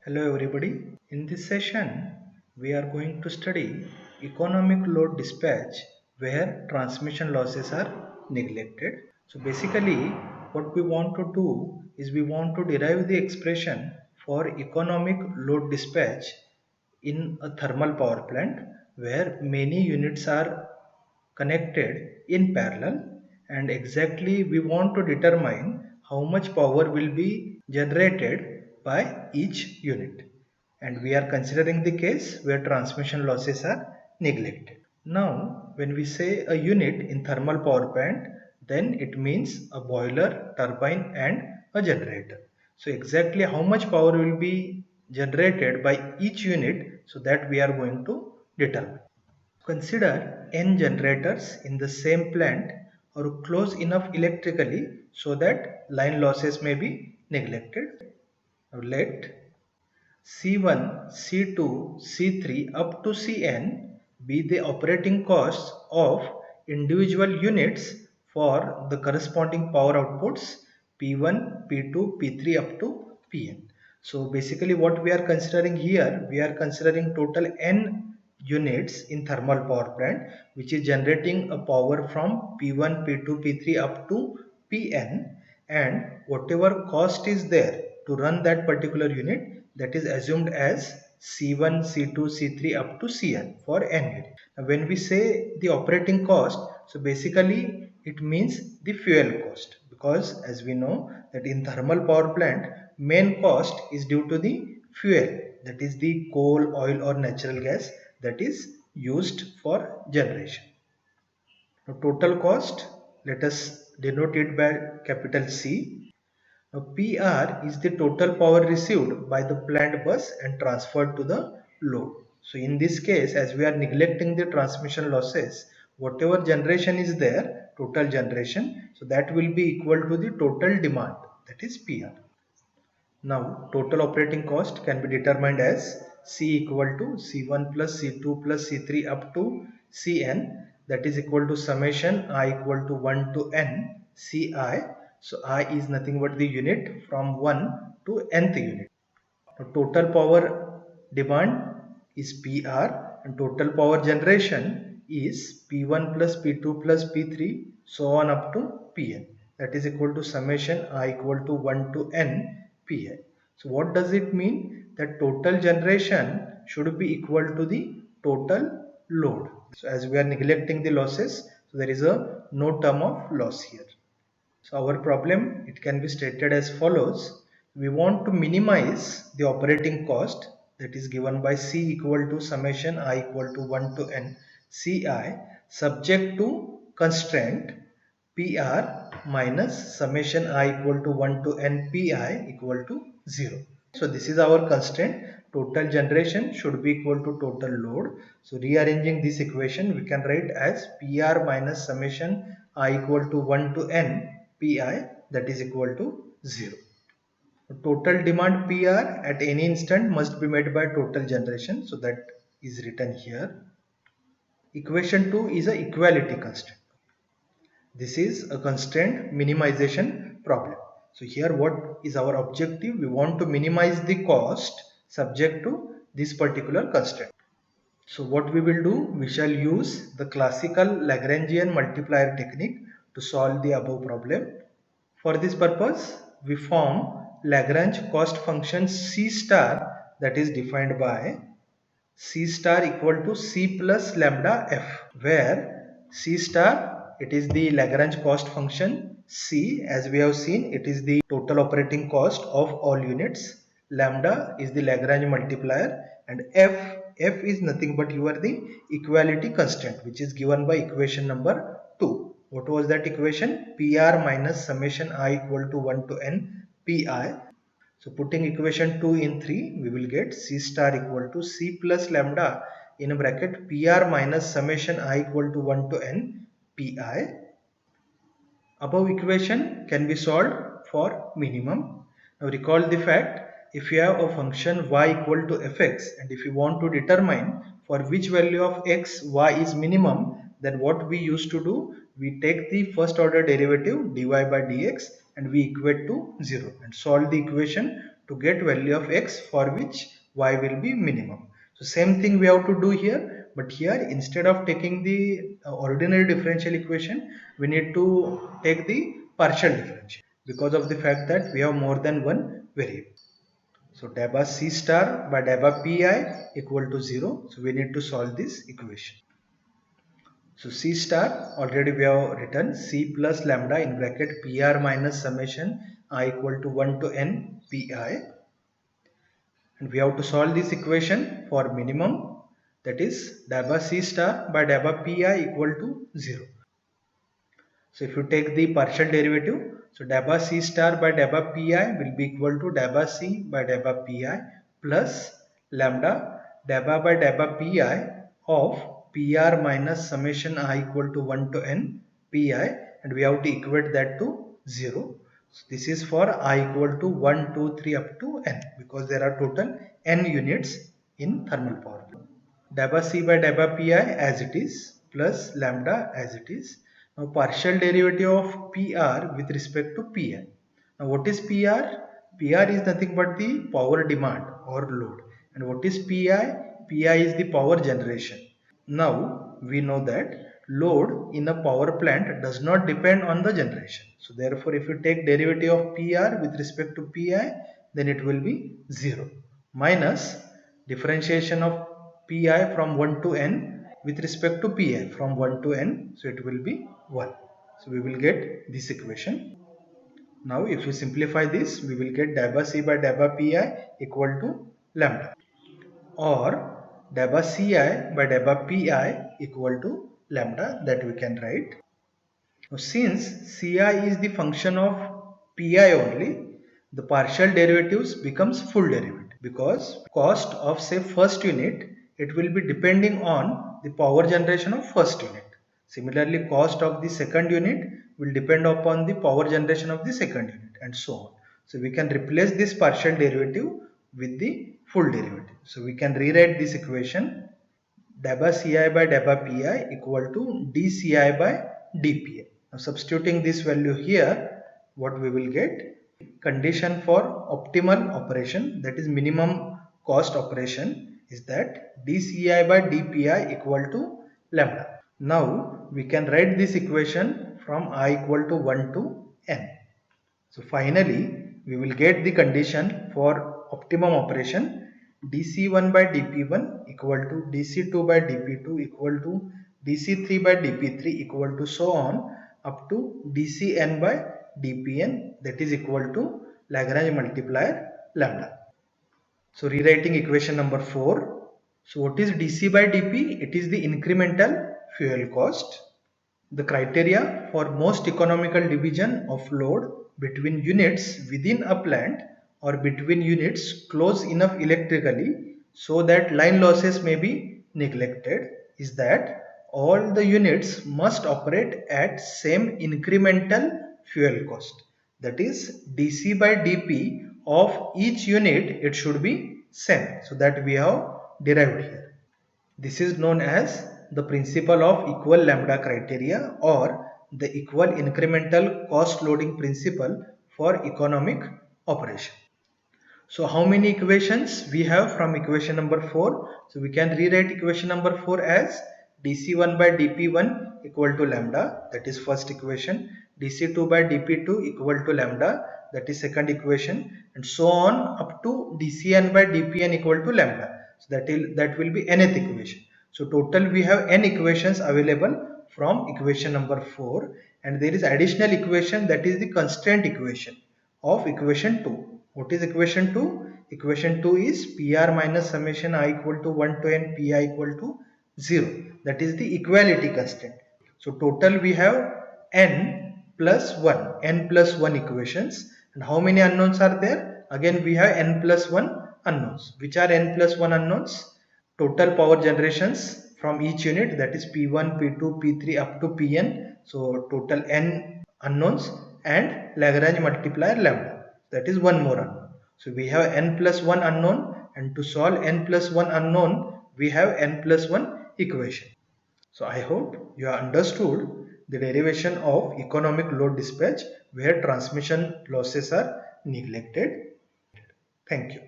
Hello everybody. In this session, we are going to study economic load dispatch where transmission losses are neglected. So basically, what we want to do is we want to derive the expression for economic load dispatch in a thermal power plant where many units are connected in parallel, and exactly we want to determine how much power will be generated by each unit, and we are considering the case where transmission losses are neglected. Now when we say a unit in thermal power plant, then it means a boiler, turbine and a generator. So exactly how much power will be generated by each unit, so that we are going to determine. Consider n generators in the same plant or close enough electrically so that line losses may be neglected. Now let C1, C2, C3 up to Cn be the operating costs of individual units for the corresponding power outputs P1, P2, P3 up to Pn. So basically what we are considering here, we are considering total n units in thermal power plant which is generating a power from P1, P2, P3 up to Pn, and whatever cost is there to run that particular unit, that is assumed as C1, C2, C3 up to Cn for n unit. Now when we say the operating cost, so basically it means the fuel cost, because as we know that in thermal power plant main cost is due to the fuel, that is the coal, oil or natural gas that is used for generation. Now total cost, let us denote it by capital C. Now PR is the total power received by the plant bus and transferred to the load. So in this case, as we are neglecting the transmission losses, whatever generation is there, total generation, so that will be equal to the total demand, that is PR. Now total operating cost can be determined as C equal to C1 plus C2 plus C3 up to Cn, that is equal to summation I equal to 1 to n Ci. So I is nothing but the unit from 1 to nth unit. Now total power demand is PR and total power generation is P1 plus P2 plus P3 so on up to Pn, that is equal to summation I equal to 1 to n Pi. So what does it mean? That total generation should be equal to the total load. So as we are neglecting the losses, so there is a no term of loss here. So our problem, it can be stated as follows. We want to minimize the operating cost, that is given by C equal to summation I equal to 1 to n Ci, subject to constraint PR minus summation I equal to 1 to n Pi equal to 0. So this is our constraint. Total generation should be equal to total load. So rearranging this equation, we can write as PR minus summation I equal to 1 to n Pi, that is equal to 0. Total demand PR at any instant must be made by total generation. So that is written here. Equation 2 is a equality constraint. This is a constraint minimization problem. So here what is our objective? We want to minimize the cost subject to this particular constraint. So what we will do? We shall use the classical Lagrangian multiplier technique to solve the above problem. For this purpose, we form Lagrange cost function C star, that is defined by C star equal to C plus lambda f, where C star, it is the Lagrange cost function. C, as we have seen, it is the total operating cost of all units. Lambda is the Lagrange multiplier, and f is nothing but the equality constant, which is given by equation number 2. What was that equation? PR minus summation I equal to 1 to n Pi. So putting equation 2 in 3, we will get C star equal to C plus lambda in a bracket PR minus summation I equal to 1 to n Pi. Above equation can be solved for minimum. Now recall the fact, if you have a function y equal to fx, and if you want to determine for which value of x y is minimum, then what we used to do, we take the first order derivative dy by dx and we equate to 0 and solve the equation to get value of x for which y will be minimum. So same thing we have to do here, but here instead of taking the ordinary differential equation, we need to take the partial differential because of the fact that we have more than one variable. So daba c star by daba pi equal to 0. So we need to solve this equation. So C star already we have written C plus lambda in bracket PR minus summation I equal to 1 to n pi, and we have to solve this equation for minimum, that is daba C star by daba pi equal to 0. So if you take the partial derivative, so daba C star by daba pi will be equal to daba C by daba pi plus lambda daba by daba pi of PR minus summation I equal to 1 to n pi, and we have to equate that to 0. So this is for I equal to 1, 2, 3 up to n, because there are total n units in thermal power plant. Daba c by daba pi as it is plus lambda as it is. Now partial derivative of PR with respect to Pi. Now what is PR? PR is nothing but the power demand or load. And what is PI? PI is the power generation. Now we know that load in a power plant does not depend on the generation. So therefore if you take derivative of PR with respect to PI, then it will be 0 minus differentiation of Pi from 1 to n with respect to Pi from 1 to n, so it will be 1. So we will get this equation. Now if you simplify this, we will get daba c by daba pi equal to lambda, or daba ci by daba pi equal to lambda, that we can write. Now since ci is the function of pi only, the partial derivatives becomes full derivative, because cost of say first unit, it will be depending on the power generation of first unit. Similarly, cost of the second unit will depend upon the power generation of the second unit, and so on. So we can replace this partial derivative with the full derivative. So we can rewrite this equation daba ci by daba pi equal to dci by dpi. Now substituting this value here, what we will get? Condition for optimal operation, that is minimum cost operation, is that dci by dpi equal to lambda. Now we can write this equation from I equal to 1 to n. So finally we will get the condition for optimum operation, dc1 by dp1 equal to dc2 by dp2 equal to dc3 by dp3 equal to so on up to dcn by dpn, that is equal to Lagrange multiplier lambda. So rewriting equation number 4. So what is dc by dp? It is the incremental fuel cost. The criteria for most economical division of load between units within a plant or between units close enough electrically so that line losses may be neglected is that all the units must operate at same incremental fuel cost. That is dc by dp of each unit, it should be same. So that we have derived here. This is known as the principle of equal lambda criteria, or the equal incremental cost loading principle for economic operation. So how many equations we have from equation number 4? So we can rewrite equation number 4 as dc1 by dp1 equal to lambda, that is first equation, dc2 by dp2 equal to lambda, that is second equation, and so on up to dcn by dpn equal to lambda. So that will be nth equation. So total we have n equations available from equation number 4, and there is additional equation, that is the constraint equation of equation 2. What is equation 2? Equation 2 is PR minus summation I equal to 1 to n pi equal to 0. That is the equality constraint. So total we have n plus 1 equations. And how many unknowns are there? Again we have n plus 1 unknowns. Which are n plus 1 unknowns? Total power generations from each unit, that is P1, P2, P3 up to Pn. So total n unknowns, and Lagrange multiplier lambda, that is one more unknown. So we have n plus 1 unknown, and to solve n plus 1 unknown we have n plus 1 equation. So I hope you have understood the derivation of economic load dispatch where transmission losses are neglected. Thank you.